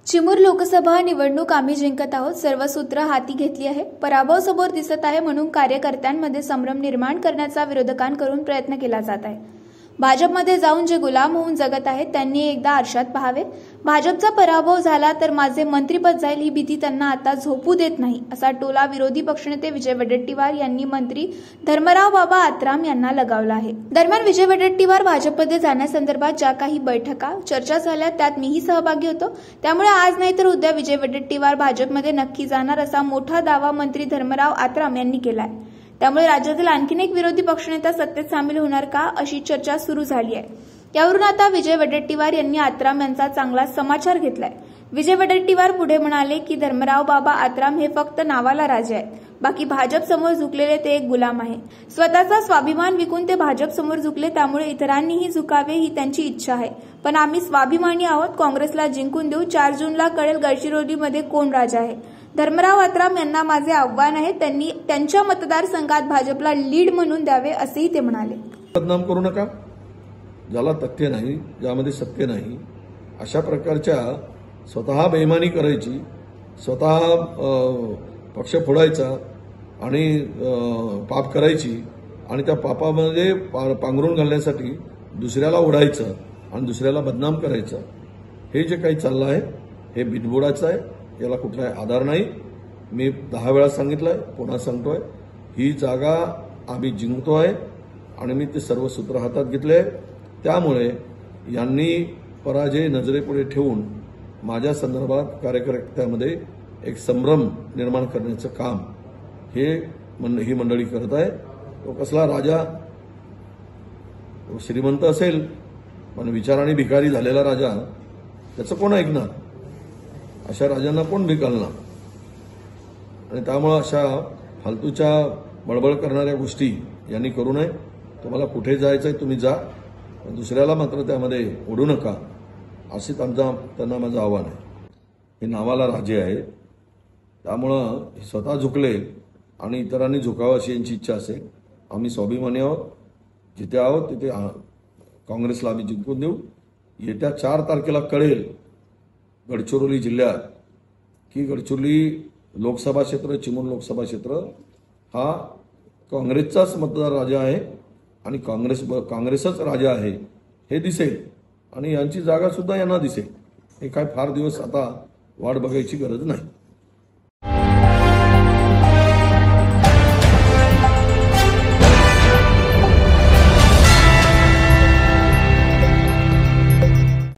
चिमूर लोकसभा निवडणूक आम्ही जिंकत आहोत, सर्व सूत्र हाती घेतली आहे। पराभव समोर दिसत आहे म्हणून कार्यकर्त्यांमध्ये संभ्रम निर्माण करण्याचा विरोधकांकडून प्रयत्न केला जात आहे। भाजपमध्ये जाऊन जे गुलाम होऊन जगत आहेत त्यांनी एकदा आरशात पाहावे। भाजपचा पराभव झाला तर माझे मंत्रीपद जाईल ही भीती त्यांना आता झोपू देत नाही, असा टोला विरोधी पक्षनेते विजय वडेट्टीवार यांनी मंत्री धर्मराव बाबा आत्राम यांना लगावला आहे। दरम्यान विजय वडेट्टीवार भाजपमध्ये जाण्यासंदर्भात ज्या काही बैठका चर्चा झाल्या त्यात मीही सहभागी होतो, त्यामुळे आज नाही तर उद्या विजय वडेट्टीवार भाजपमध्ये नक्की जाणार असा मोठा दावा मंत्री धर्मराव आत्राम यांनी केला आहे। त्यामुळे राज्यातील आणखीन एक विरोधी पक्षनेता सत्तेत सामील होणार का अशी चर्चा सुरू झाली आहे। यावरून आता विजय वडेट्टीवार यांनी आत्राम यांचा चांगला समाचार घेतलाय। विजय वडेट्टीवार पुढे म्हणाले की धर्मराव बाबा आत्राम हे फक्त नावाला राजे आहेत, बाकी भाजप समोर झुकलेले ते एक गुलाम आहे। स्वतःचा स्वाभिमान विकून ते भाजप समोर झुकले, त्यामुळे इतरांनीही झुकावे ही त्यांची इच्छा आहे। पण आम्ही स्वाभिमानी आहोत, काँग्रेसला जिंकून देऊ। 4 जूनला कळेल गडचिरोलीमध्ये कोण राजा आहे। धर्मराव आत्राम यांना माझे आव्हान आहे, त्यांनी त्यांच्या मतदारसंघात भाजपला लीड म्हणून द्यावे असेही ते म्हणाले। बदनाम करू नका, ज्याला तथ्य नाही, ज्यामध्ये सत्य नाही, अशा प्रकारच्या स्वतः बेईमानी करायची, स्वतः पक्ष फोडायचा आणि पाप करायची आणि त्या पापामध्ये पांघरून घालण्यासाठी दुसऱ्याला ओढायचं आणि दुसऱ्याला बदनाम करायचं, हे जे काही चाललं आहे हे बिनबुडाचं आहे। याला कुठलाही आधार नाही। मी 10 वेळा सांगितलंय, पुन्हा सांगतोय, ही जागा आम्ही जिंकतोय आणि मी ते सर्व सूत्र हातात घेतले। त्यामुळे यांनी पराजय नजरेपुढे ठेवून माझ्या कार्यकर्त्यामध्ये एक संभ्रम निर्माण करण्याचं काम ही मंडळी करत आहे। तो कसला राजा, तो श्रीमंत असेल पण विचाराने भिकारी झालेला राजा, त्याचं कोण ऐकणार? अशा राजांना कोण भिकालणार? आणि त्यामुळे अशा फालतूच्या बळबळ करणाऱ्या गोष्टी यांनी करू नये। तुम्हाला कुठे जायचंय तुम्ही जा, दुसऱ्याला मात्र त्यामध्ये ओढू नका, असे त्यांना माझं आव्हान आहे। हे नावाला राजे आहे, त्यामुळं स्वतः झुकले आणि इतरांनी झुकावं अशी यांची इच्छा असेल। आम्ही स्वाभिमानी आहोत, जिथे आहोत तिथे काँग्रेसला आम्ही जिंकून देऊ। येत्या 4 तारखेला कळेल गडचिरोली जिल्ह्यात की गडचिरोली लोकसभा क्षेत्र, चिमूर लोकसभा क्षेत्र हा काँग्रेसचाच मतदार राजा आहे आणि काँग्रेसच राजा आहे हे दिसेल आणि यांची जागा सुद्धा यांना दिसेल। हे काय फार दिवस आता वाट बघायची गरज नाही।